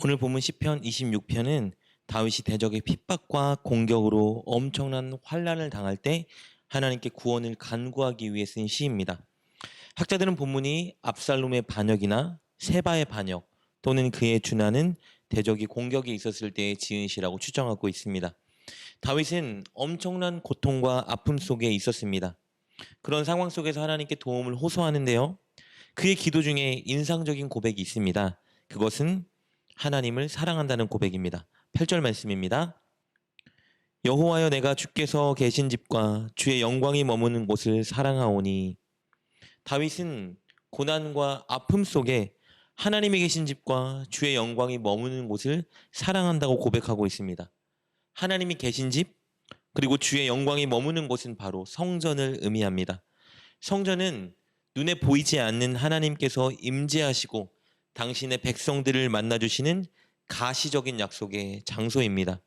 오늘 본문 시편 26편은 다윗이 대적의 핍박과 공격으로 엄청난 환난을 당할 때 하나님께 구원을 간구하기 위해 쓴 시입니다. 학자들은 본문이 압살롬의 반역이나 세바의 반역 또는 그에 준하는 대적이 공격이 있었을 때의 지은 시라고 추정하고 있습니다. 다윗은 엄청난 고통과 아픔 속에 있었습니다. 그런 상황 속에서 하나님께 도움을 호소하는데요. 그의 기도 중에 인상적인 고백이 있습니다. 그것은 하나님을 사랑한다는 고백입니다. 8절 말씀입니다. 여호와여, 내가 주께서 계신 집과 주의 영광이 머무는 곳을 사랑하오니. 다윗은 고난과 아픔 속에 하나님이 계신 집과 주의 영광이 머무는 곳을 사랑한다고 고백하고 있습니다. 하나님이 계신 집, 그리고 주의 영광이 머무는 곳은 바로 성전을 의미합니다. 성전은 눈에 보이지 않는 하나님께서 임재하시고 당신의 백성들을 만나주시는 가시적인 약속의 장소입니다.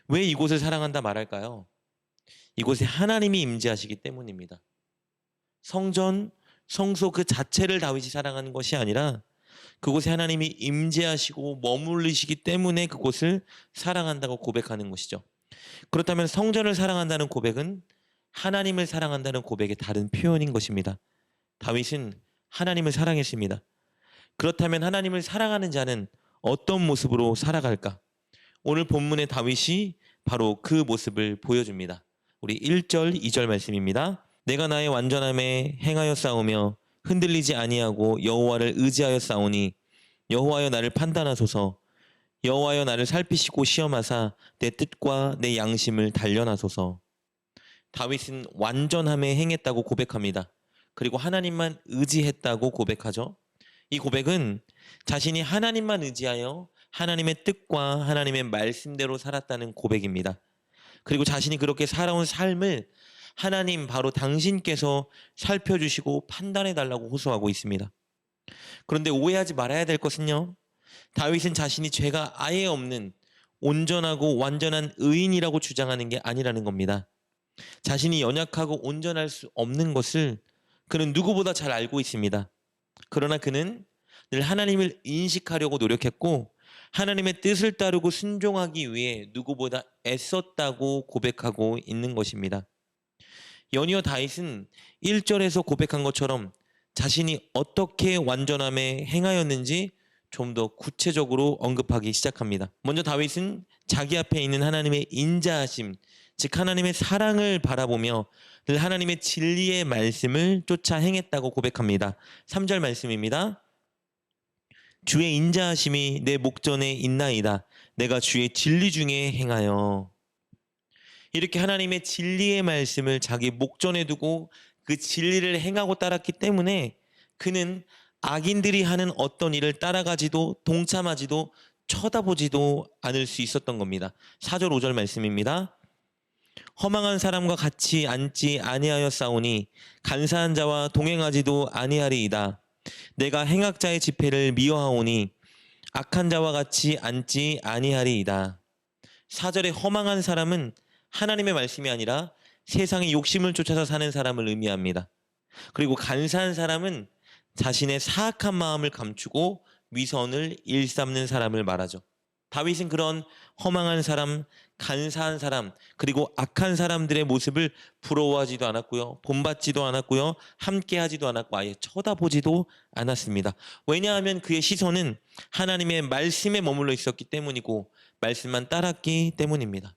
왜 이곳을 사랑한다 말할까요? 이곳에 하나님이 임재하시기 때문입니다. 성전, 성소 그 자체를 다윗이 사랑하는 것이 아니라 그곳에 하나님이 임재하시고 머물리시기 때문에 그곳을 사랑한다고 고백하는 것이죠. 그렇다면 성전을 사랑한다는 고백은 하나님을 사랑한다는 고백의 다른 표현인 것입니다. 다윗은 하나님을 사랑했습니다. 그렇다면 하나님을 사랑하는 자는 어떤 모습으로 살아갈까? 오늘 본문의 다윗이 바로 그 모습을 보여줍니다. 우리 1절, 2절 말씀입니다. 내가 나의 완전함에 행하여 싸우며 흔들리지 아니하고 여호와를 의지하여 싸우니 여호와여 나를 판단하소서. 여호와여 나를 살피시고 시험하사 내 뜻과 내 양심을 단련하소서. 다윗은 완전함에 행했다고 고백합니다. 그리고 하나님만 의지했다고 고백하죠. 이 고백은 자신이 하나님만 의지하여 하나님의 뜻과 하나님의 말씀대로 살았다는 고백입니다. 그리고 자신이 그렇게 살아온 삶을 하나님 바로 당신께서 살펴주시고 판단해달라고 호소하고 있습니다. 그런데 오해하지 말아야 될 것은요. 다윗은 자신이 죄가 아예 없는 온전하고 완전한 의인이라고 주장하는 게 아니라는 겁니다. 자신이 연약하고 온전할 수 없는 것을 그는 누구보다 잘 알고 있습니다. 그러나 그는 늘 하나님을 인식하려고 노력했고 하나님의 뜻을 따르고 순종하기 위해 누구보다 애썼다고 고백하고 있는 것입니다. 연이어 다윗은 1절에서 고백한 것처럼 자신이 어떻게 완전함에 행하였는지 좀 더 구체적으로 언급하기 시작합니다. 먼저 다윗은 자기 앞에 있는 하나님의 인자하심, 즉 하나님의 사랑을 바라보며 늘 하나님의 진리의 말씀을 쫓아 행했다고 고백합니다. 3절 말씀입니다. 주의 인자하심이 내 목전에 있나이다. 내가 주의 진리 중에 행하여. 이렇게 하나님의 진리의 말씀을 자기 목전에 두고 그 진리를 행하고 따랐기 때문에 그는 악인들이 하는 어떤 일을 따라가지도 동참하지도 쳐다보지도 않을 수 있었던 겁니다. 4절 5절 말씀입니다. 허망한 사람과 같이 앉지 아니하여 싸우니 간사한 자와 동행하지도 아니하리이다. 내가 행악자의 집회를 미워하오니 악한 자와 같이 앉지 아니하리이다. 4절의 허망한 사람은 하나님의 말씀이 아니라 세상의 욕심을 쫓아서 사는 사람을 의미합니다. 그리고 간사한 사람은 자신의 사악한 마음을 감추고 위선을 일삼는 사람을 말하죠. 다윗은 그런 허망한 사람, 간사한 사람, 그리고 악한 사람들의 모습을 부러워하지도 않았고요. 본받지도 않았고요. 함께하지도 않았고 아예 쳐다보지도 않았습니다. 왜냐하면 그의 시선은 하나님의 말씀에 머물러 있었기 때문이고 말씀만 따랐기 때문입니다.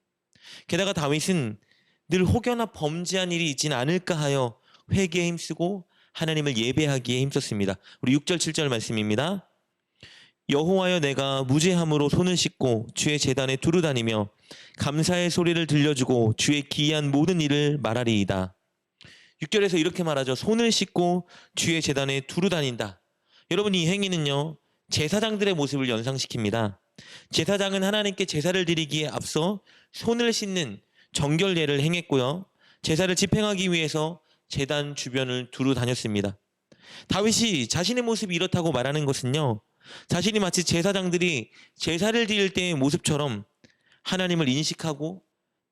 게다가 다윗은 늘 혹여나 범죄한 일이 있지는 않을까 하여 회개에 힘쓰고 하나님을 예배하기에 힘썼습니다. 우리 6절 7절 말씀입니다. 여호와여, 내가 무죄함으로 손을 씻고 주의 제단에 두루 다니며 감사의 소리를 들려주고 주의 기이한 모든 일을 말하리이다. 6절에서 이렇게 말하죠. 손을 씻고 주의 제단에 두루 다닌다. 여러분, 이 행위는요, 제사장들의 모습을 연상시킵니다. 제사장은 하나님께 제사를 드리기에 앞서 손을 씻는 정결례를 행했고요. 제사를 집행하기 위해서 제단 주변을 두루 다녔습니다. 다윗이 자신의 모습이 이렇다고 말하는 것은요, 자신이 마치 제사장들이 제사를 드릴 때의 모습처럼 하나님을 인식하고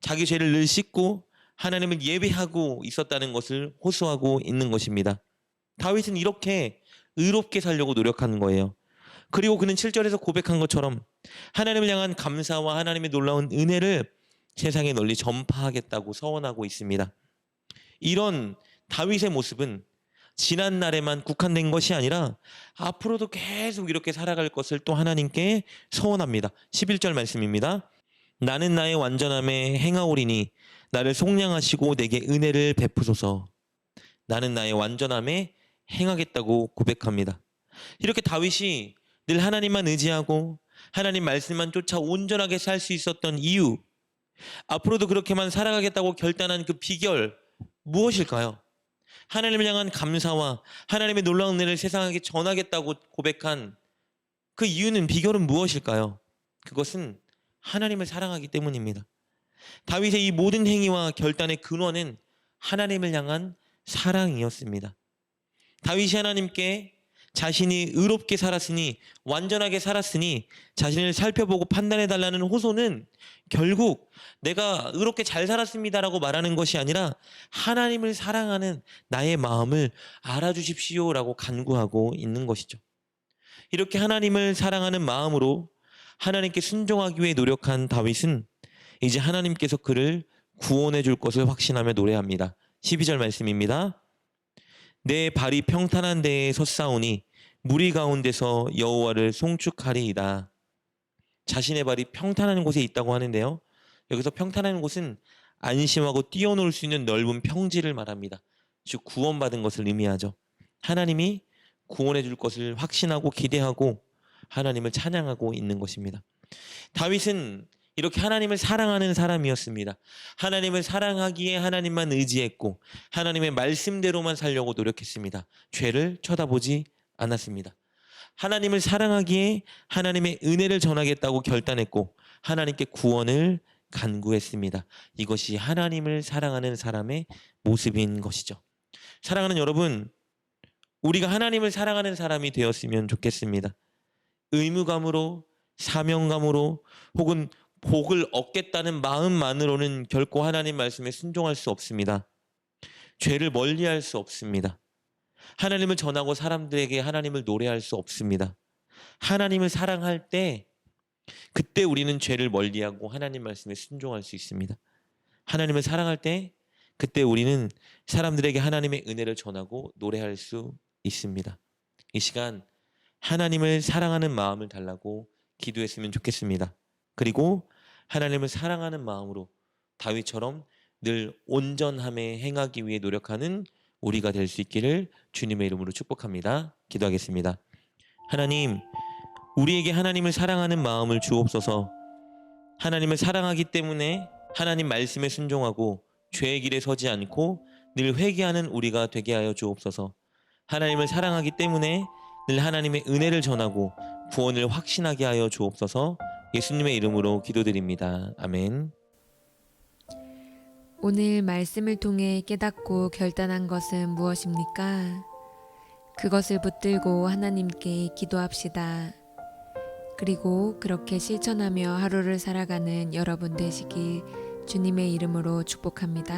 자기 죄를 늘 씻고 하나님을 예배하고 있었다는 것을 호소하고 있는 것입니다. 다윗은 이렇게 의롭게 살려고 노력하는 거예요. 그리고 그는 7절에서 고백한 것처럼 하나님을 향한 감사와 하나님의 놀라운 은혜를 세상에 널리 전파하겠다고 서원하고 있습니다. 이런 다윗의 모습은 지난 날에만 국한된 것이 아니라 앞으로도 계속 이렇게 살아갈 것을 또 하나님께 서원합니다. 11절 말씀입니다. 나는 나의 완전함에 행하오리니 나를 속량하시고 내게 은혜를 베푸소서. 나는 나의 완전함에 행하겠다고 고백합니다. 이렇게 다윗이 늘 하나님만 의지하고 하나님 말씀만 쫓아 온전하게 살 수 있었던 이유, 앞으로도 그렇게만 살아가겠다고 결단한 그 비결 무엇일까요? 하나님을 향한 감사와 하나님의 놀라운 은혜를 세상에게 전하겠다고 고백한 그 이유는, 비결은 무엇일까요? 그것은 하나님을 사랑하기 때문입니다. 다윗의 이 모든 행위와 결단의 근원은 하나님을 향한 사랑이었습니다. 다윗이 하나님께 자신이 의롭게 살았으니, 완전하게 살았으니 자신을 살펴보고 판단해달라는 호소는 결국 내가 의롭게 잘 살았습니다라고 말하는 것이 아니라 하나님을 사랑하는 나의 마음을 알아주십시오라고 간구하고 있는 것이죠. 이렇게 하나님을 사랑하는 마음으로 하나님께 순종하기 위해 노력한 다윗은 이제 하나님께서 그를 구원해 줄 것을 확신하며 노래합니다. 12절 말씀입니다. 내 발이 평탄한 데에 섰사오니 무리 가운데서 여호와를 송축하리이다. 자신의 발이 평탄한 곳에 있다고 하는데요, 여기서 평탄한 곳은 안심하고 뛰어놀 수 있는 넓은 평지를 말합니다. 즉 구원받은 것을 의미하죠. 하나님이 구원해 줄 것을 확신하고 기대하고 하나님을 찬양하고 있는 것입니다. 다윗은 이렇게 하나님을 사랑하는 사람이었습니다. 하나님을 사랑하기에 하나님만 의지했고 하나님의 말씀대로만 살려고 노력했습니다. 죄를 쳐다보지 않았습니다. 하나님을 사랑하기에 하나님의 은혜를 전하겠다고 결단했고 하나님께 구원을 간구했습니다. 이것이 하나님을 사랑하는 사람의 모습인 것이죠. 사랑하는 여러분, 우리가 하나님을 사랑하는 사람이 되었으면 좋겠습니다. 의무감으로, 사명감으로, 혹은 복을 얻겠다는 마음만으로는 결코 하나님 말씀에 순종할 수 없습니다. 죄를 멀리할 수 없습니다. 하나님을 전하고 사람들에게 하나님을 노래할 수 없습니다. 하나님을 사랑할 때, 그때 우리는 죄를 멀리하고 하나님 말씀에 순종할 수 있습니다. 하나님을 사랑할 때, 그때 우리는 사람들에게 하나님의 은혜를 전하고 노래할 수 있습니다. 이 시간 하나님을 사랑하는 마음을 달라고 기도했으면 좋겠습니다. 그리고 하나님을 사랑하는 마음으로 다윗처럼 늘 온전함에 행하기 위해 노력하는 우리가 될 수 있기를 주님의 이름으로 축복합니다. 기도하겠습니다. 하나님, 우리에게 하나님을 사랑하는 마음을 주옵소서. 하나님을 사랑하기 때문에 하나님 말씀에 순종하고 죄의 길에 서지 않고 늘 회개하는 우리가 되게 하여 주옵소서. 하나님을 사랑하기 때문에 늘 하나님의 은혜를 전하고 구원을 확신하게 하여 주옵소서. 예수님의 이름으로 기도드립니다. 아멘. 오늘 말씀을 통해 깨닫고 결단한 것은 무엇입니까? 그것을 붙들고 하나님께 기도합시다. 그리고 그렇게 실천하며 하루를 살아가는 여러분 되시길 주님의 이름으로 축복합니다.